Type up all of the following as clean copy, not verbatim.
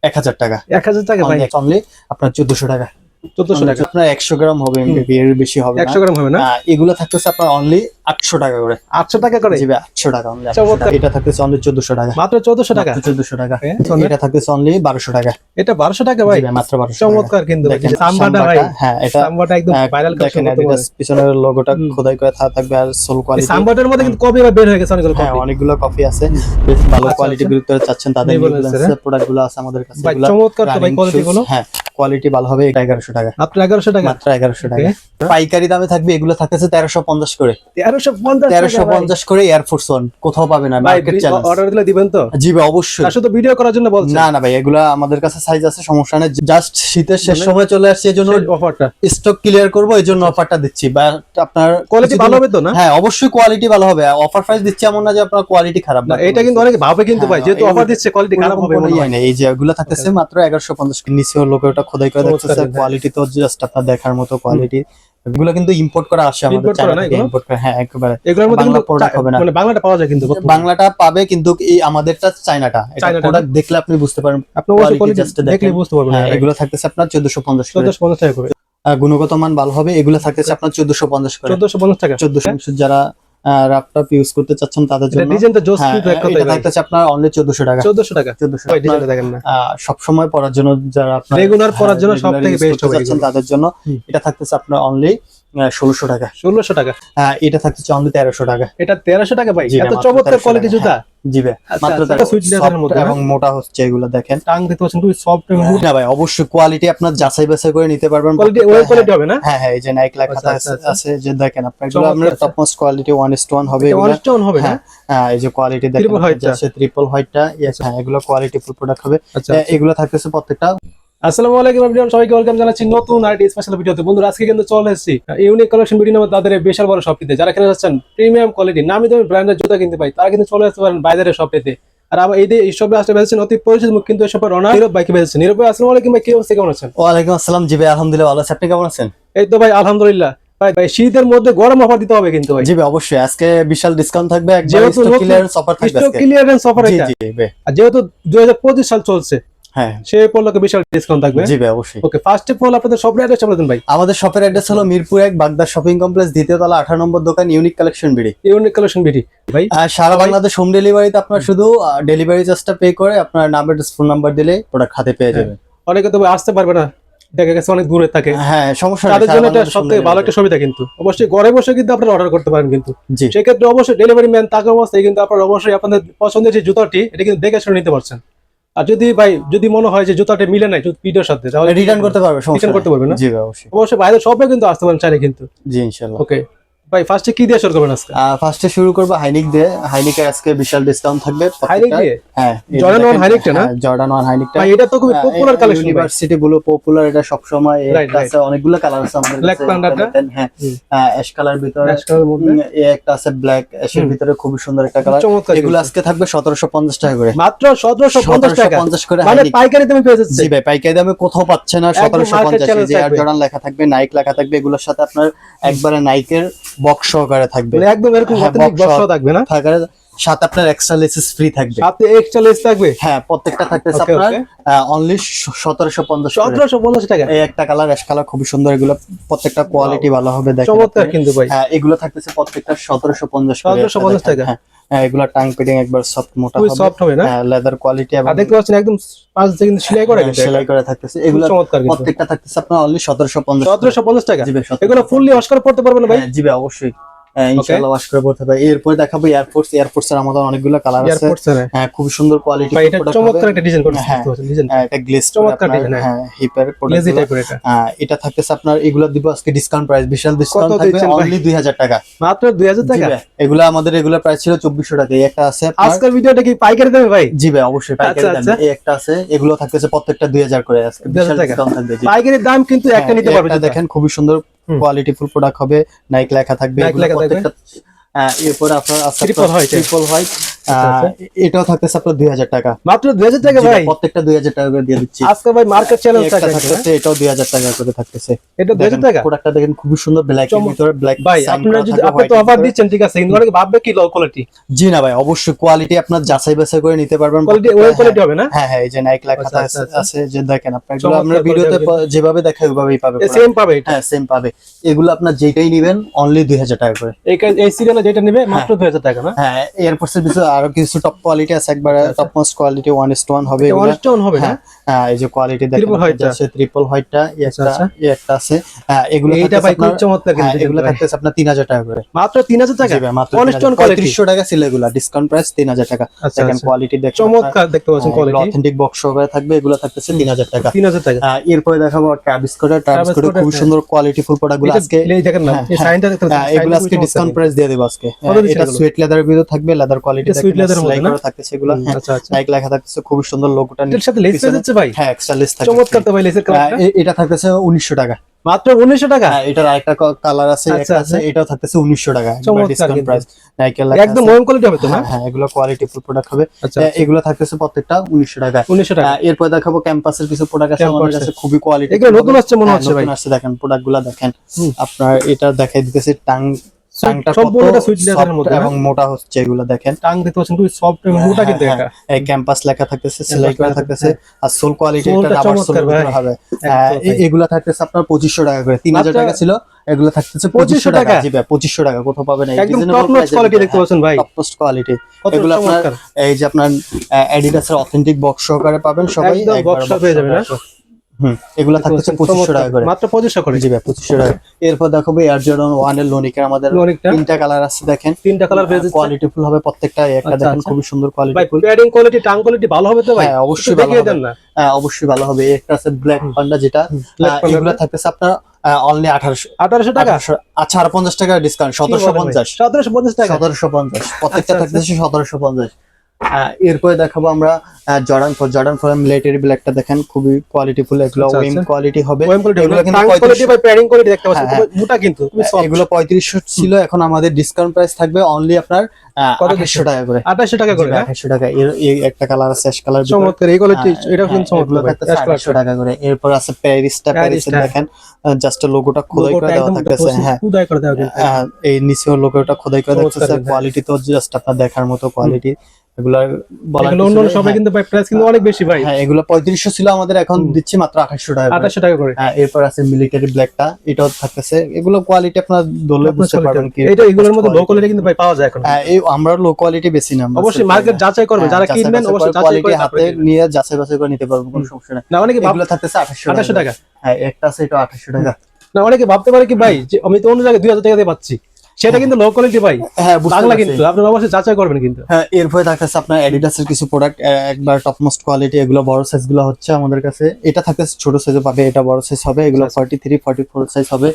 1000 টাকা। 1000 টাকা ভাই, অনলি আপনার 1400 টাকা। 1400 টাকা আপনার 100 গ্রাম হবে, এর বেশি হবে না। 100 গ্রাম হবে না। এগুলো থাকতেছে আপনার অনলি 800 টাকা করে। 800 টাকা করে? জি ভাই, 800 টাকা অনলি। এটা থাকতেছে অনলি 1400 টাকা। মাত্র 1400 টাকা? 1400 টাকা। এটা থাকতেছে অনলি 1200 টাকা। এটা 1200 টাকা ভাই? জি ভাই, মাত্র 1200 টাকা। চমৎকার কিন্তু সাম্বাটা ভাই। হ্যাঁ, এটা সাম্বাটা একদম ভাইরাল কালেকশন। দেখেন পিছনের লোগোটা খোদাই করে থাকবে আর সোল কোয়ালিটি। সাম্বাটার মধ্যে কিন্তু কপি বের হয়ে গেছে অনেকগুলো কপি। হ্যাঁ, অনেকগুলো কপি আছে। বেশ ভালো কোয়ালিটি ভিতরে চাচ্ছেন তাদের প্রোডাক্টগুলো আছে আমাদের কাছে। ভাই চমৎকার তো ভাই কোয়ালিটি গুলো। হ্যাঁ, কোয়ালিটি ভালো হবে। এটা 1100 টাকা। মাত্র 1100 টাকা? মাত্র 1100 টাকা। পাইকারি দামে থাকবে, এগুলো থাকতেছে 1350 করে। 1350 করে এয়ারফোর্স 1 কোথাও পাবে না, মার্কেট চ্যালেঞ্জ। অর্ডার দিলে দিবেন তো? জি ভাই, অবশ্যই। শুধু ভিডিও করার জন্য বলছেন? না না ভাই, এগুলা আমাদের কাছে সাইজ আছে, সমস্যা নেই। জাস্ট শীতের শেষ সময় চলে আসছে, এজন্য অফারটা স্টক ক্লিয়ার করব, এজন্য অফারটা দিচ্ছি। বা আপনার কোয়ালিটি ভালো হবে তো না? হ্যাঁ, অবশ্যই কোয়ালিটি ভালো হবে। অফার প্রাইস দিচ্ছি এমন না যে আপনার কোয়ালিটি খারাপ না। এটা কিন্তু অনেকে ভাবে কিন্তু ভাই, যেহেতু অফার দিচ্ছে কোয়ালিটি খারাপ হবে মনে হয় না। এই যে এগুলো থাকতেছে মাত্র 1150। নিচে লোগোটা খোদাই করে দেখতেছে, কোয়ালিটি তো জাস্ট আপনার দেখার মতো কোয়ালিটি। এগুলো কিন্তু ইম্পোর্ট করা আসে আমাদের চায়না থেকে ইম্পোর্ট করা। হ্যাঁ, একেবারে। এগুলোর মধ্যে বাংলা প্রোডাক্ট হবে না, মানে বাংলাটা পাওয়া যায় কিন্তু। বাংলাটা পাবে কিন্তু এই আমাদেরটা চায়নাটা। এটা প্রোডাক্ট দেখলে আপনি বুঝতে পারবেন, আপনি কোয়ালিটি জাস্ট দেখলে বুঝতে পারবেন। হ্যাঁ, এগুলো থাকতেছে আপনার 1450 টাকা করে। গুণগত মান ভালো হবে। এগুলো থাকতেছে আপনার 1450 করে। 1450 টাকা। 1450 যারা ল্যাপটপ ইউজ করতে চাচ্ছেন তাদের জন্য। ডিজাইনটা জোস কিন্তু এক কথায় এটা থাকতেছে আপনার অনলি 1400 টাকা। 1400 টাকা। 1400 ভাই, ডিজাইনটা দেখেন না। সব সময় পড়ার জন্য, যারা আপনার রেগুলার পড়ার জন্য সবথেকে বেস্ট হবে তাদের জন্য। এটা থাকতেছে আপনার অনলি 1600 টাকা। 1600 টাকা। এটা থাকতেছে অনলি 1300 টাকা। এটা 1300 টাকা ভাই? এত চমৎকার কোয়ালিটি জুতা? জি ভাই, মাত্র সুইট লেদারের মধ্যে এবং মোটা হচ্ছে। এগুলো দেখেন, টাং দেখতে পাচ্ছেন খুব সফট এবং না ভাই, অবশ্যই কোয়ালিটি আপনার যাচাই বাছাই করে নিতে পারবেন। কোয়ালিটি ওই কোয়ালিটি হবে না? হ্যাঁ, এই যে নাইক লেখা আছে, যে দেখেন আপনার এগুলো আমরা টপ মোস্ট কোয়ালিটি 1:1 হবে। এগুলো 1:1 হবে না? হ্যাঁ, এই যে কোয়ালিটি দেখেন, ট্রিপল হোয়াইটটা। হ্যাঁ, এগুলো কোয়ালিটি ফুল প্রোডাক্ট হবে। এগুলো থাকতেছে প্রত্যেকটা। আসসালামু আলাইকুম এভরিওয়ান, সবাইকে ওয়েলকাম জানাচ্ছি নতুন আরেকটি স্পেশাল ভিডিওতে। বন্ধুরা, আজকে কিন্তু চলে এসেছি ইউনিক কালেকশন ভিডিও নামে তাদের বিশাল বড় শপটিতে। যারা কিনে যাচ্ছেন প্রিমিয়াম কোয়ালিটি নামি দামি ব্র্যান্ডের জুতা কিনতে পাই, তারা কিন্তু চলে আসতে পারেন বাইরের শপটিতে। আর আমার এই শপে আসতে পেরেছেন অতি পরিচিত মুখ, কিন্তু এই শপের ওনার নীরব ভাইকে পেয়েছেন। নীরব ভাই, আসসালামু আলাইকুম ভাই, কি অবস্থা, কেমন আছেন? ওয়ালাইকুম আসসালাম। জি ভাই, আলহামদুলিল্লাহ ভালো আছি। আপনি কেমন আছেন? এই তো ভাই আলহামদুলিল্লাহ। ভাই শীতের মধ্যে গরম অফার দিতে হবে কিন্তু ভাই। জি ভাই, অবশ্যই। আজকে বিশাল ডিসকাউন্ট থাকবে, একবার স্টক ক্লিয়ারেন্স অফার থাকবে আজকে। স্টক ক্লিয়ারেন্স অফার এটা। জি ভাই, আর যেহেতু 2025 সাল চলছে, হ্যাঁ, সেই উপলক্ষে বিশাল ডিসকাউন্ট থাকবে। জি ভাই, অবশ্যই। ওকে, ফার্স্ট অফ অল আপনাদের শপের অ্যাড্রেস বলে দিন ভাই। আমাদের শপের অ্যাড্রেস হলো মিরপুর 1 বাগদা শপিং কমপ্লেক্স, দ্বিতীয় তলা, 18 নম্বর দোকান, unique collection BD. Unique collection BD ভাই। সারা বাংলাদেশ হোম ডেলিভারিতে আপনার শুধু ডেলিভারি চার্জটা পে করে আপনার নাম, অ্যাড্রেস, ফোন নাম্বার দিলে প্রোডাক্ট হাতে পেয়ে যাবেন। অনেকে তো আসতে পারবে না, দেখা গেছে অনেক দূরে থাকে। হ্যাঁ, সমস্যা নেই, তাদের জন্য এটা সবথেকে ভালো একটা সুবিধা। কিন্তু অবশ্যই ঘরে বসে কিন্তু আপনারা অর্ডার করতে পারেন। কিন্তু জি, সেক্ষেত্রে অবশ্যই ডেলিভারি ম্যান থাকা অবস্থায় কিন্তু আপনারা অবশ্যই আপনাদের পছন্দের যে জুতাটি, এটা কিন্তু দেখে শুনে নিতে পারছেন। আর যদি মনে হয় যে জুতাটা মিলে নাই ভিডিওর সাথে, তাহলে রিটার্ন করতে পারবে, রিটার্ন করতে পারবে না? জি ভাই, অবশ্যই। অবশ্যই বাইরে শপে কিন্তু আসতে পারেন চাইলে কিন্তু। জি, ইনশাআল্লাহ। ওকে ভাই, ফার্স্টে কি দিয়ে শুরু করবেন আজকে? ফার্স্টে শুরু করব হাইনিক দিয়ে। হাইনিকের আজকে বিশাল ডিসকাউন্ট থাকবে। হাইনিক দিয়ে? হ্যাঁ, জর্ডান 1 হাইনিকটা না? জর্ডান 1 হাইনিকটা ভাই, এটা তো খুব পপুলার কালেকশন। ইউনিভার্সিটি বলো পপুলার, এটা সব সময় আছে। অনেকগুলো কালার আছে আমাদের কাছে। ব্ল্যাক প্যান্ডাটা, হ্যাঁ, অ্যাশ কালার ভিতরে, অ্যাশ কালারের মধ্যে একটা আছে ব্ল্যাক অ্যাশের ভিতরে, খুব সুন্দর একটা কালার। এগুলো আজকে থাকবে 1750 টাকা করে। মাত্র 1750 টাকা করে, মানে পাইকারি দামে পেয়ে যাচ্ছে। জি ভাই, পাইকারি দামে কোথাও পাচ্ছে না। 1750 যে এয়ার জর্ডান লেখা থাকবে, নাইক লেখা থাকবে। এগুলোর সাথে আপনার একবারে নাইকের বক্স সহকারে থাকবে, একদম এরকম অথেন্টিক বক্স থাকবে না? থাকার সাথে আপনার এক্সট্রা লেসেস ফ্রি থাকবে। সাথে এক্সট্রা লেস থাকবে? হ্যাঁ, প্রত্যেকটা থাকতেছে আপনার অনলি 1750 টাকা। এই একটা কালার, অ্যাশ কালার, খুব সুন্দর। এগুলো প্রত্যেকটা কোয়ালিটি ভালো হবে, দেখেন চমৎকার কিন্তু ভাই। হ্যাঁ, এগুলো থাকতেছে প্রত্যেকটা 1750 টাকা। হ্যাঁ, এগুলো টাং ফিটিং একবার সফট মোটা হবে, সফট হবে না? হ্যাঁ, লেদার কোয়ালিটি। আর দেখতে পাচ্ছেন একদম পাঁচ থেকে কিন্তু সেলাই করা গেছে, সেলাই করা থাকতেছে। এগুলো চমৎকার কিন্তু। প্রত্যেকটা থাকতেছে আপনার অনলি 1750 টাকা। জি ভাই, এগুলো ফুললি ওয়াশ করে পড়তে পারবেন ভাই? জি ভাই, অবশ্যই। ইনশাআল্লাহ ওয়াশ করে পড়তে হবে। এরপরে দেখাবো এয়ারফোর্স। এয়ারফোর্সের আমাদের অনেকগুলো কালার আছে। হ্যাঁ, খুব সুন্দর কোয়ালিটি। ভাই, এটা চমৎকার একটা ডিজাইন করেছে। হ্যাঁ, এটা গ্লেজ চমৎকার ডিজাইন। হ্যাঁ, হিপার গ্লেজি টাইপের এটা। এটা থাকতেছে আপনার, এগুলো দিব আজকে ডিসকাউন্ট প্রাইস, বিশাল ডিসকাউন্ট থাকবে অনলি 2000 টাকা। মাত্র 2000 টাকা? এগুলো আমাদের রেগুলার প্রাইস ছিল 2400 টাকা। এই একটা আছে। আজকের ভিডিওটা কি পাইকারি দামে ভাই? জি ভাই, অবশ্যই পাইকারি দামে। এই একটা আছে, এগুলো থাকতেছে প্রত্যেকটা 2000 করে। আজকে বিশাল ডিসকাউন্ট থাকবে। পাইকারি দাম কিন্তু একটা নিতে পারবে। দেখেন, খুব সুন্দর কোয়ালিটি ফুল প্রোডাক্ট হবে, নাইক লেখা থাকবে। এগুলো প্রত্যেকটা এরপর আপনার ট্রিপল হোয়াইট। আচ্ছা। এটাও থাকতেছে আপনার 2000 টাকা। মাত্র 2000 টাকা জি ভাই, ভাই? প্রত্যেকটা 2000 টাকা করে দিয়ে দিচ্ছি। আজকে ভাই মার্কেট চ্যালেঞ্জ একটা থাকবে। থাকতেছে, এটাও 2000 টাকা করে থাকতেছে। এটা 2000 টাকা? প্রোডাক্টটা দেখেন খুবই সুন্দর, ব্ল্যাক এর ভিতরে ব্ল্যাক ভাই সাইন আপনারা করা যদি থাকবে, আপনি তো white এর অফার ভিতরে। দিচ্ছেন ঠিক আছে, কিন্তু অনেকে ভাববে কি লো কোয়ালিটি। জি না ভাই, অবশ্যই কোয়ালিটি আপনার যাচাই বাছাই করে নিতে পারবেন। কোয়ালিটি ওয়েল কোয়ালিটি হবে না? হ্যাঁ হ্যাঁ, এই যে নাইক লেখা আচ্ছা, আচ্ছা, আচ্ছা। আছে, যে দেখেন আপনার এগুলো চমৎকার আমরা ভিডিওতে quality যেভাবে দেখাই ওইভাবেই পাবে। সেম পাবে এটা? হ্যাঁ সেম পাবে। এগুলো আপনার যেটাই নেবেন অনলি 2000 টাকা করে। এই সিরিয়ালে যেটা নেবে মাত্র 2000 টাকা না? হ্যাঁ, এয়ারপোর্টস এর ভিতরে আরো কিছু টপ কোয়ালিটি আছে, একবারে টপ মোস্ট কোয়ালিটি 1:1 হবে এটা এগুলো। 1:1 হবে না? হ্যাঁ হ্যাঁ, এই যে কোয়ালিটি দেখেন, Triple white টা? আছে ট্রিপল হোয়াইটটা, আচ্ছা, আচ্ছা। একটা আছে। হ্যাঁ, এগুলো এইটা থাকতেছে ভাই খুব আপনার- চমৎকার কিন্তু হ্যাঁ, এগুলো ভাই। থাকতেছে আপনার 3000 টাকা করে। মাত্র 3000 টাকা? জি ভাই, মাত্র 1:1 কোয়ালিটি? 3500 টাকা ছিল এগুলা, ডিসকাউন্ট প্রাইস 3000 টাকা। আচ্ছা, দেখেন আচ্ছা। কোয়ালিটি দেখেন, চমৎকার দেখতে পাচ্ছেন কোয়ালিটি। অথেন্টিক বক্স সহকারে থাকবে, এগুলো থাকতেছে 3000 টাকা। 3000 টাকা। এরপরে দেখাবো ট্রাভিস স্কটের Scott-এর, খুব সুন্দর কোয়ালিটি ফুল প্রোডাক্টগুলো এটা আজকে। এই দেখেন না, হ্যাঁ, এই হ্যাঁ, সাইনটা দেখতে পাচ্ছেন, এগুলো আজকে ডিসকাউন্ট প্রাইস দিয়ে দেব আজকে। কত দিচ্ছেন এটা এগুলো? সুইট লেদারের ভিতরে থাকবে, লেদার কোয়ালিটি এটা sweet leather এর মধ্যে না? থাকতেছে এগুলো। হ্যাঁ, আচ্ছা, আচ্ছা। নাইক লেখা থাকতেছে, খুব সুন্দর লোগোটা। এটার সাথে লেস পেয়ে যাচ্ছে ভাই? হ্যাঁ, এক্সট্রা লেস থাকবে। চমৎকার তো ভাই লেসের কালারটা। এটা থাকতেছে 1900 টাকা। মাত্র 1900 টাকা? হ্যাঁ, এটার আরেকটা কালার আছে, আচ্ছা, একটা আছে, আচ্ছা। এটাও থাকতেছে 1900 টাকা। চমৎকার ডিসকাউন্ট কিন্তু। প্রাইস নাইকের লেখা একদম আছে। ওয়েম কোয়ালিটি হবে তো না? হ্যাঁ হ্যাঁ, এগুলো কোয়ালিটি ফুল প্রোডাক্ট হবে। আচ্ছা, এগুলো থাকতেছে প্রত্যেকটা 1900 টাকা। 1900 টাকা। এরপর দেখাবো ক্যাম্পাসের কিছু প্রোডাক্ট আছে আমাদের Campus-এর। কাছে, খুবই কোয়ালিটি। এগুলো নতুন আসছে মনে হচ্ছে ভাই। নতুন আসছে, দেখেন প্রোডাক্টগুলো দেখেন। হুম। আপনার এটা দেখাই দিতেছে টাংটা সম্পূর্ণটা কত sweet leather এর মধ্যে না? এবং মোটা হচ্ছে, এগুলো দেখেন। টাং দেখতে পাচ্ছেন খুব সফট এবং মোটা কিন্তু এটা। এই ক্যাম্পাস লেখা থাকতেছে, সেলাই করা লেখা থাকতেছে, আর সোল কোয়ালিটি এটা সোলটা রাবার চমৎকার সোল ভাই। হবে। একদম ভাই। এগুলো থাকতেছে আপনার 2500 টাকা করে। 3000 মাত্র- টাকা ছিল, এগুলো থাকতেছে 2500 2500 টাকা। টাকা? জি ভাই, 2500 টাকা কোথাও পাবেন না। একদম টপ নচ কোয়ালিটি দেখতে পাচ্ছেন ভাই। Top most quality. কত এগুলো আপনার চমৎকার। এই যে আপনার অ্যাডিডাসের অথেন্টিক বক্স সহকারে পাবেন সবাই, একদম একবার box পেয়ে যাবে না? এগুলো থাকতেছে 2500 টাকা করে। মাত্র 2500 করে? জি ভাই, 2500 টাকা। এরপর দেখাবো এয়ার জর্ডন 1 এর লোনিকের আমাদের লোনিকটা? 3টা কালার আছে, দেখেন। 3টা কালার পেয়ে যাচ্ছে। কোয়ালিটি ফুল হবে প্রত্যেকটা, একটা আচ্ছা, দেখেন আচ্ছা। খুবই সুন্দর কোয়ালিটি ভাই ফুল। প্যাডিং কোয়ালিটি, টাং কোয়ালিটি ভালো হবে তো ভাই? হ্যাঁ, অবশ্যই একটু ভালো দেখিয়ে হবে। দেন না। হ্যাঁ, অবশ্যই ভালো হবে। একটা আছে ব্ল্যাক পান্ডা, যেটা Black panda এগুলো টা? থাকতেছে আপনার অনলি 1800 টাকা? আচ্ছা, আর 50 টাকা ডিসকাউন্ট, 1750। 1750 টাকা? 1750 প্রত্যেকটা আচ্ছা, থাকতেছে 1750। এরপরে দেখাবো আমরা জর্ডান 4 মিলিটারি ব্ল্যাকটা, দেখেন খুবই কোয়ালিটি ফুল, এগুলো আচ্ছা, ওয়েম আচ্ছা। কোয়ালিটি হবে। ওয়েম কোয়ালিটি এগুলো কিন্তু টাং কোয়ালিটি 3500 ভাই, প্যাডিং কোয়ালিটি দেখতে পাচ্ছেন হ্যাঁ, খুব মোটা কিন্তু খুব সফট। এগুলো 3500 ছিল, এখন আমাদের ডিসকাউন্ট প্রাইস থাকবে অনলি আপনার কত 2800 টাকা করে। 2800 টাকা করে? 2800 টাকা। এই একটা কালার আছে অ্যাশ কালার, চমৎকার এই কোয়ালিটি, এটা কিন্তু এগুলো চমৎকার ভাই। থাকতেছে 2800 টাকা করে। এরপর আছে প্যারিসের প্যারিসটা। দেখেন, জাস্ট লোগোটা খোদাই করে দেওয়া থাকতেছে। হ্যাঁ, খুদাই করে দেওয়া কিন্তু। এই নিচের লোগোটা খোদাই করে চমৎকার দেখতেছে। কিন্তু। কোয়ালিটি তো জাস্ট আপনার দেখার মতো কোয়ালিটি। এগুলা বলার এগুলো কিছু অন্য নেই। সবাই কিন্তু ভাই প্রাইস কিন্তু অনেক বেশি ভাই। হ্যাঁ, এগুলো 3500 ছিল আমাদের, এখন দিচ্ছি মাত্র 2800 টাকা করে। 2800 টাকা করে? এরপর আছে মিলিটারি ব্ল্যাকটা, এটাও থাকতেছে। এগুলো কোয়ালিটি আপনার ধরলে বুঝতে পারবেন কি এটা এগুলোর মধ্যে লো কোয়ালিটি কিন্তু ভাই পাওয়া যায় এখন। এই আমরা লো কোয়ালিটি বেশি না, আমরা অবশ্যই মার্কেট যাচাই করবে, যারা কিনবেন অবশ্যই যাচাই কোয়ালিটি করে হাতে তারপরে কিনবেন। নিয়ে যাচাই বাছাই করে নিতে পারবেন, কোনো সমস্যা নেই। না অনেকে এগুলো থাকতেছে 2800 টাকা? হ্যাঁ, একটা আছে এটা 2800 টাকা। না অনেকে ভাবতে পারে কি ভাই যে আমি তো অন্য জায়গায় 2000 টাকা দিয়ে পাচ্ছি, সেটা কিন্তু লো কোয়ালিটি ভাই। হ্যাঁ, বুঝতে বাংলা পারছি। কিন্তু আপনারা অবশ্যই যাচাই করবেন কিন্তু। হ্যাঁ, এরপরে থাকতেছে আপনার অ্যাডিডাসের কিছু প্রোডাক্ট, একবার টপ মোস্ট কোয়ালিটি। এগুলো বড় সাইজ গুলো হচ্ছে আমাদের কাছে। এটা থাকতেছে ছোট সাইজে পাবে, এটা বড় সাইজ হবে। এগুলো 43 44 সাইজ হবে।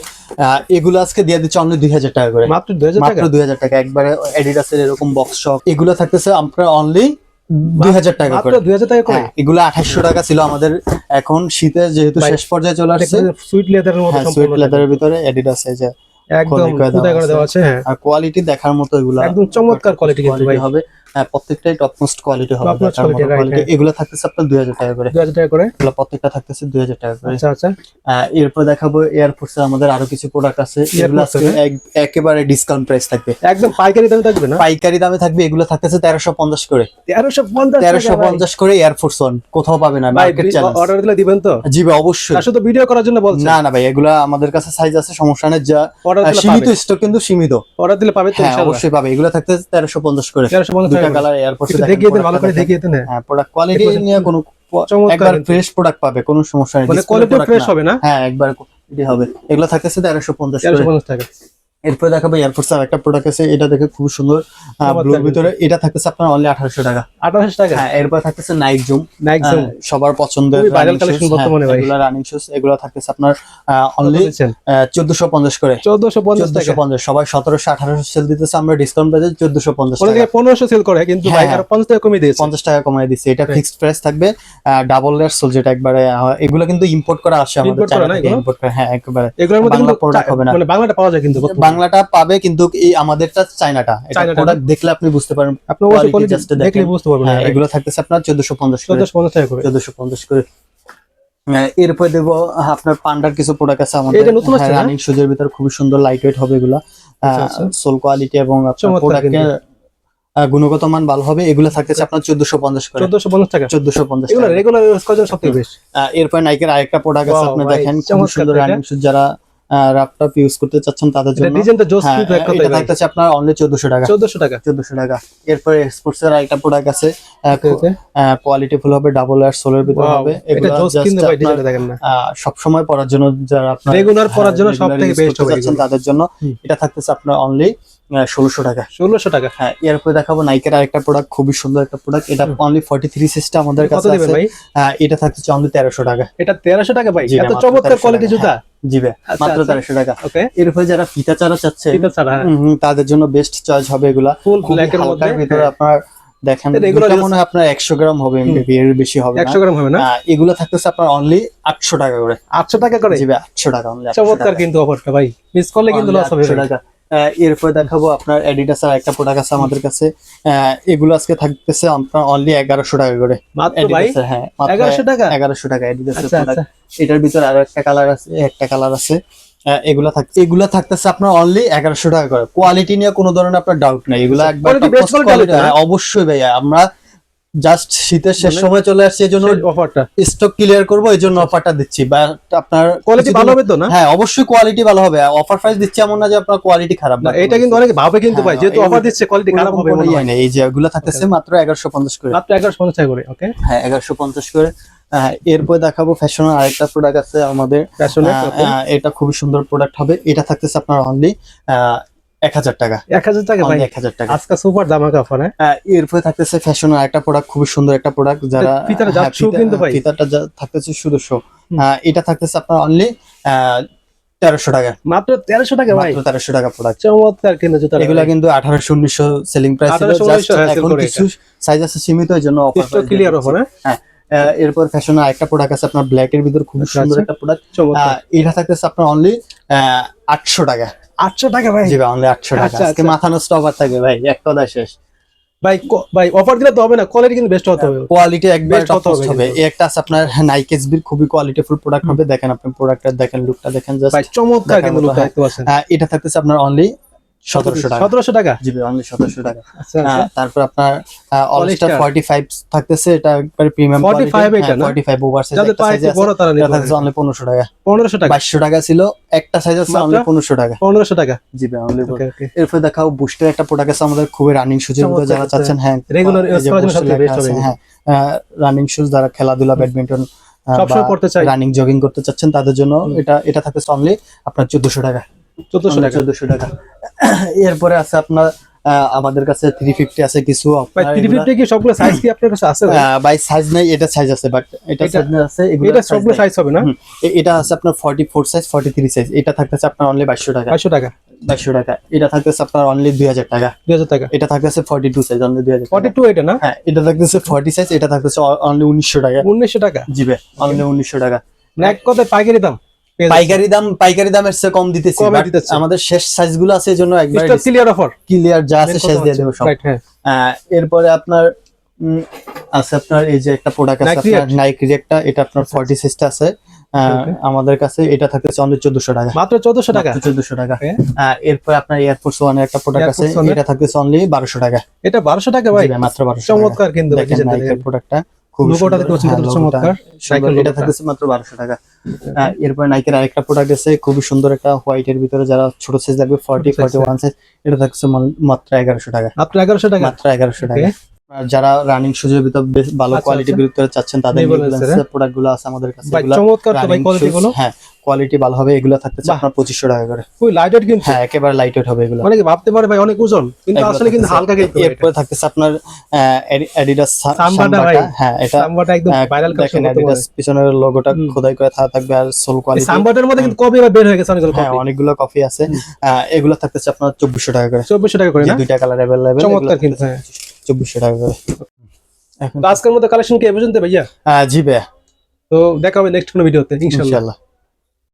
এগুলো আজকে দিয়ে দিচ্ছে অনলি 2000 টাকা করে। মাত্র 2000 টাকা? মাত্র 2000 টাকা, একবারে অ্যাডিডাসের এরকম বক্স শপ। এগুলো থাকতেছে আপনার অনলি 2000 টাকা মাত্র করে। 2000 টাকা করে? হ্যাঁ, এগুলো 2800 টাকা ছিল আমাদের, এখন শীতে যেহেতু ভাই, শেষ পর্যায়ে চলে আসছে। সুইট লেদারের মতো হ্যাঁ, সুইট সম্পূর্ণ লেদারের ভিতরে অ্যাডিডাস এই যে একদম খুদাই করে দেওয়া আছে। হ্যাঁ, আর কোয়ালিটি দেখার মতো, এগুলো একদম চমৎকার কোয়ালিটি কিন্তু ভাই। হবে। হ্যাঁ, প্রত্যেকটাই টপ মোস্ট কোয়ালিটি হবে, Top notch দেখার মতো quality, right, quality। হ্যাঁ। এগুলো থাকতেছে আপনার 2000 টাকা করে। 2000 টাকা করে? এগুলো প্রত্যেকটা থাকতেছে 2000 টাকা করে। আচ্ছা আচ্ছা। এরপর দেখাবো এয়ারফোর্সের আমাদের আরো কিছু প্রোডাক্ট আছে, এগুলো Air Force আজকে একেবারে ডিসকাউন্ট প্রাইস থাকবে, একদম পাইকারি দামে থাকবে না? পাইকারি দামে থাকবে। এগুলো থাকতেছে 1350 করে। 1350 1350 করে এয়ারফোর্স ওয়ান, কোথাও পাবে না, মার্কেট চ্যালেঞ্জ। অর্ডার দিলে দিবেন তো? জি ভাই, অবশ্যই। আসলে তো ভিডিও করার জন্য বলছেন। না না ভাই, এগুলা আমাদের কাছে সাইজ আছে, সমস্যা নেই। যা অর্ডার দিলে সীমিত পাবে? স্টক কিন্তু সীমিত। অর্ডার দিলে পাবে তো হ্যাঁ, ইনশাআল্লাহ? অবশ্যই পাবে। এগুলো থাকতে 1350 করে। 1350 দুইটা টাকা কালার এয়ারপোর্টে একটু দেখিয়ে দেন, ভালো করে দেখিয়ে দেন। হ্যাঁ, প্রোডাক্ট কোয়ালিটি দেখুন, নিয়ে কোনো চমৎকার একবার কিন্তু। ফ্রেশ প্রোডাক্ট পাবে, কোনো সমস্যা নেই। মানে Display কোয়ালিটি product ফ্রেশ না। হবে না? হ্যাঁ, একবার quality হবে। এগুলো থাকতেছে 1350 করে। 1350 টাকা। এরপর দেখাবো এয়ারফোর্স আর একটা প্রোডাক্ট আছে, এটা দেখে খুব সুন্দর ব্লুর ভিতরে। এটা থাকতেছে আপনার অনলি 1800 টাকা। 1800 টাকা? হ্যাঁ, এরপর থাকতেছে নাইক জুম। নাইক জুম সবার পছন্দের খুবই viral collection বর্তমানে ভাই। এগুলো রানিং শুজ। এগুলো থাকতেছে আপনার অনলি কত দিচ্ছেন? 1450 করে। 1450 টাকা? 1450। সবাই 1700 1800 সেল দিতেছে, আমরা ডিসকাউন্ট পেয়ে 1450 অনেকে টাকা। 1500 সেল করে কিন্তু ভাই হ্যাঁ, আর 50 টাকা কমিয়ে দিয়েছে। 50 টাকা কমিয়ে দিচ্ছে। এটা Right. ফিক্সড প্রাইস থাকবে। ডাবল লেয়ার সোল, যেটা একবারে এগুলো কিন্তু ইম্পোর্ট করা আসে আমাদের Import করা চায়না না থেকে এগুলো? ইম্পোর্ট করে। হ্যাঁ, একবারে এগুলোর মধ্যে বাংলা কিন্তু প্রোডাক্ট হবে না। মানে বাংলাটা পাওয়া যায় কিন্তু বর্তমানে। বাংলাটা পাবে, কিন্তু এই আমাদেরটা চায়নাটা, এটা চায়নাটা প্রোডাক্ট দেখলে আপনি বুঝতে পারেন। আপনি অবশ্যই quality কোয়ালিটি just দেখলে দেখেন। বুঝতে পারবেন। হ্যাঁ, এগুলো থাকতেছে আপনার 1450 করে, 1450 টাকা করে। 1450 করে। এরপরে দেবো আপনার পান্ডার কিছু প্রোডাক্ট আছে আমাদের, এটা নতুন আসছে না? রানিং শুজের ভিতর খুবই সুন্দর লাইট ওয়েট হবে এগুলা, আচ্ছা, আচ্ছা। সোল কোয়ালিটি এবং চমৎকার প্রোডাক্টের গুণগত মান ভালো হবে। এগুলো থাকতেছে আপনার 1450 করে, 1450 টাকা। 1450 এগুলো টাকা। রেগুলার ইউজ করার জন্য সবথেকে বেস্ট। এরপর নাইকের আরেকটা প্রোডাক্ট আছে, Wow, আপনি ভাই, দেখেন খুব চমৎকার সুন্দর তো রানিং শুজ, যারা রাফটপ ইউজ করতে চাচ্ছেন তাদের এটা জন্য। ডিজাইনটা জোস হ্যাঁ, কিন্তু এক কথায় এটা ভাই। থাকতেছে আপনার অনলি 1400 টাকা, 1400 টাকা। 1400 টাকা। এরপরে স্পোর্টস এর আরেকটা প্রোডাক্ট আছে, ওকে, ওকে। কোয়ালিটি ফুল হবে, ডাবল এয়ার সোলের ভিতর Wow, হবে। এটা এগুলো জোস জাস্ট কিন্তু ভাই, আপনার ডিজাইনটা দেখেন না। সব সময় পরার জন্য, যারা আপনার রেগুলার পরার জন্য regular সবথেকে use বেস্ট করতে হবে চাচ্ছেন এগুলো। তাদের জন্য। এটা থাকতেছে আপনার অনলি 1600 টাকা। 1600 টাকা। হ্যাঁ, এরপরে দেখাবো নাইকের আরেকটা প্রোডাক্ট, খুবই সুন্দর একটা প্রোডাক্ট। এটা অনলি 43 সিস্টেম আমাদের কত কাছে দিবেন আছে। ভাই? এটা থাকতেছে অনলি 1300 টাকা। এটা 1300 টাকা ভাই, জি ভাই, এত মাত্র চমৎকার 1300 কোয়ালিটি টাকা। জুতা। জি ভাই, আচ্ছা, মাত্র আচ্ছা। 1300 টাকা। ওকে, এরপরে যারা ফিতা চারা চাচ্ছে, এটা ছাড়া হ্যাঁ। তাদের জন্য বেস্ট চয়েস হবে এগুলা। ফুল খুবই ব্ল্যাক এর মধ্যে, হালকার ভিতরে হ্যাঁ। আপনার দেখেন, Regular দুইটা use- মনে হয় আপনার 100 গ্রাম হবে, এমবি এর বেশি হবে না। 100 গ্রাম হবে না? এগুলা থাকতেছে আপনার অনলি 800 টাকা করে। 800 টাকা করে। জি ভাই, 800 টাকা অনলি। চমৎকার কিন্তু অফারটা ভাই, মিস করলে কিন্তু লস হবে ভাই। এরপরে দেখাবো আপনার অ্যাডিডাস এর একটা প্রোডাক্ট আছে আমাদের কাছে। এগুলো আজকে থাকতেছে আপনার অনলি 1100 টাকা করে। মাত্র ভাই? Adidas এর, হ্যাঁ, মাত্র 1100 টাকা? 1100 টাকা অ্যাডিডাস এর আচ্ছা, প্রোডাক্ট। আচ্ছা। এটার ভিতরে আরো একটা কালার আছে, একটা কালার আছে। এগুলা থাকতেছে আপনার অনলি 1100 টাকা করে। কোয়ালিটি নিয়ে কোনো ধরনের আপনার ডাউট নাই, এগুলা একবার Quality, best topmost quality quality, না? অবশ্যই ভাইয়া। আমরা জাস্ট শীতের শেষ মানে সময় চলে আসছে, এই জন্য অফারটা স্টক ক্লিয়ার করবো, এই জন্য অফারটা দিচ্ছি। বা আপনার কোয়ালিটি ভালো হবে তো না? হ্যাঁ, অবশ্যই কোয়ালিটি ভালো হবে। অফার প্রাইস দিচ্ছি এমন না যে আপনার কোয়ালিটি খারাপ। না, এটা কিন্তু অনেকে ভাবে কিন্তু ভাই, হ্যাঁ, যেহেতু এই- অফার দিচ্ছে কোয়ালিটি খারাপ হবে মনে হয়। এই যে এগুলো থাকতেছে মাত্র 1150 করে। মাত্র 1150 টাকা করে। ওকে, হ্যাঁ, 1150 করে। এরপর দেখাবো ফ্যাশনের আরেকটা প্রোডাক্ট আছে আমাদের। ফ্যাশনের এটা খুবই সুন্দর প্রোডাক্ট হবে। এটা থাকতেছে আপনার অনলি 1000 টাকা। 1000 টাকা ভাই, 1000 টাকা। আজকে সুপার ধামাকা অফার। হ্যাঁ, এরপর থাকতেছে ফ্যাশনের আরেকটা প্রোডাক্ট, খুবই সুন্দর একটা প্রোডাক্ট। যারা ফিতাটা just show কিন্তু ভাই। ফিতাটা থাকতেছে শুধু শো। এটা থাকতেছে আপনার অনলি 1300 টাকা। মাত্র 1300 টাকা ভাই, মাত্র 1300 টাকা প্রোডাক্ট। চমৎকার কিন্তু জুতা। এগুলা কিন্তু 1800-1900 সেলিং প্রাইস ছিল। 1800-1900 Just sell এখন করে কিছু সাইজ আছে সীমিত, এই জন্য অফার স্টক ক্লিয়ার অফার। হ্যাঁ, এরপর ফ্যাশনের আরেকটা প্রোডাক্ট আছে আপনার ব্ল্যাক এর ভিতর, খুব সুন্দর আচ্ছা। একটা প্রোডাক্ট। চমৎকার। এটা থাকতেছে আপনার অনলি 800 টাকা। 800 টাকা ভাই। জি ভাই, অনলি 800 টাকা। আচ্ছা, আজকে আচ্ছা। মাথা নষ্ট অফার থাকবে ভাই, এক কথা শেষ। ভাই ভাই অফার দিলে তো হবে না, কোয়ালিটি কিন্তু বেস্ট হতে হবে। কোয়ালিটি একবার Best টপ কত হবে হবে। কিন্তু? এই একটা আছে আপনার নাইক এসবির, খুবই কোয়ালিটিফুল প্রোডাক্ট হবে। দেখেন আপনি প্রোডাক্টটা দেখেন, লুকটা দেখেন জাস্ট। ভাই চমৎকার দেখার কিন্তু মতো, লুক হ্যাঁ। দেখতে পাচ্ছেন। এটা থাকতেছে আপনার অনলি 1700 টাকা। 1700 টাকা। জি ভাই, অনলি 1700 টাকা। আচ্ছা, আচ্ছা। তারপর আপনার অলস্টার All-Star 45 থাকতেছে, এটা একবারে প্রিমিয়াম 45 এটা না? 45 ওভারসাইজ যাদের একটা পা সাইজ একটু আছে। বড় তারা নিতে এটা থাকছে পারবে। অনলি 1500 টাকা। 1500 টাকা। 2200 টাকা ছিল, একটা সাইজ আছে মাত্র? অনলি 1500 টাকা। 1500 টাকা। জি ভাই, অনলি। ওকে, ওকে। এরপর দেখাও বুস্টের একটা প্রোডাক্ট আছে আমাদের, খুবই রানিং শুজের ভিতরে চমৎকার যারা আছে। চাচ্ছেন। হ্যাঁ, Regular এই use যে করার জন্য Boost সবথেকে লেখা best হবে আছে, এগুলো। হ্যাঁ। রানিং শুজ, যারা খেলাধুলা, ব্যাডমিন্টন সবসময় পড়তে চাই। রানিং জগিং করতে চাচ্ছেন তাদের জন্য এটা থাকতেছে অনলি আপনার 1400 টাকা। 1400 টাকা। 1400 টাকা। এরপরে আছে আপনার আমাদের কাছে 350 আছে কিছু। ভাই 350 কি সবগুলো সাইজ কি আপনার কাছে আছে ভাই? বাই সাইজ নাই, এটা সাইজ আছে, বাট এটা সাইজ আছে, এগুলো এটা সবগুলো সাইজ হবে না? এটা আছে আপনার 44 সাইজ, 43 সাইজ। এটা থাকতেছে আপনার অনলি 2200 টাকা। 500 টাকা। 2200 টাকা। এটা থাকতেছে আপনার অনলি 2000 টাকা। 2000 টাকা। এটা থাকতেছে 42 সাইজ, অনলি 2000 টাকা। 42 এটা না? হ্যাঁ, এটা থাকতেছে 40 সাইজ, এটা থাকতেছে অনলি 1900 টাকা। 1900 টাকা। জি ভাই, অনলি 1900 টাকা। মানে এক কথায় পাইকারি দাম। পাইকারি দামের চেয়ে কম দিতেছি, কমে but দিতেছে। আমাদের শেষ সাইজগুলো আছে, এজন্য একবার স্টক ক্লিয়ার অফার। ক্লিয়ার যা আছে শেষ দিয়ে দেবো সব। রাইট, হ্যাঁ। এরপরে আপনার আছে আপনার এই যে একটা প্রোডাক্ট আছে Nike আপনার নাইক রিয়েক্টটা, এটা আপনার 40 সাইজটা আছে Okay. আমাদের কাছে। এটা থাকতেছে অনলি 1400 টাকা। মাত্র 1400 টাকা। 1400 টাকা। Okay. এরপর আপনার এয়ারফোর্স ওয়ানের একটা প্রোডাক্ট Air আছে, Force One এর? এটা থাকতেছে অনলি 1200 টাকা। এটা 1200 টাকা ভাই। জি ভাই, মাত্র 1200 টাকা। চমৎকার কিন্তু ভাই, দেখেন ডিজাইনটা নাইকের দেখেন। প্রোডাক্টটা খুব লোগোটা দেখতে পাচ্ছেন কত চমৎকার। নাইকের এটা লোগোটা। থাকতেছে মাত্র 1200 টাকা। এরপর নাইকের আরেকটা প্রোডাক্ট আছে, খুবই সুন্দর একটা হোয়াইট এর ভিতরে, যারা ছোট সাইজ লাগবে 40 41 সাইজ, এটা থাকছে মাত্র 1100 টাকা। মাত্র 1100 টাকা। মাত্র 1100 টাকা। আর যারা রানিং শুজের ভিতর বেশ ভালো আচ্ছা, কোয়ালিটির আচ্ছা। ভিতরে চাচ্ছেন, তাদের New Balance এর, প্রোডাক্ট গুলো আছে আমাদের কাছে। ভাই এগুলা চমৎকার তো ভাই running কোয়ালিটি shoes, গুলো। হ্যাঁ, কোয়ালিটি ভালো হবে। এগুলো থাকতেছে বাহ। আপনার 2500 টাকা করে। খুবই লাইট ওয়েট কিন্তু। হ্যাঁ, একেবারে লাইট ওয়েট হবে এগুলো। অনেকে ভাবতে পারে ভাই অনেক ওজন, কিন্তু এগুলো আসলে কিন্তু থাকতেছে। হালকা কিন্তু। এরপরে থাকতেছে আপনার অ্যাডিডাস সাম্বাটা ভাই। হ্যাঁ, এটা সাম্বাটা একদম ভাইরাল দেখেন কালেকশন করতে অ্যাডিডাস পারে। পিছনের লোগোটা খোদাই করে থাকবে, আর সোল এই কোয়ালিটি। সাম্বাটার মধ্যে কিন্তু কপি বা বের হয়ে গেছে অনেকগুলো হ্যাঁ, কপি। অনেকগুলো কপি আছে। এগুলো থাকতেছে আপনার 2400 টাকা করে। 2400 টাকা করে যে না? দুইটা কালার अवेलेबल। চমৎকার কিন্তু, হ্যাঁ। 2400 টাকা করে। এখন তো আজকের মতো কালেকশন কি এ পর্যন্ত ভাইয়া? জি ভাই, তো দেখা হবে নেক্সট কোনো ভিডিওতে ইনশাআল্লাহ। ইনশাআল্লাহ।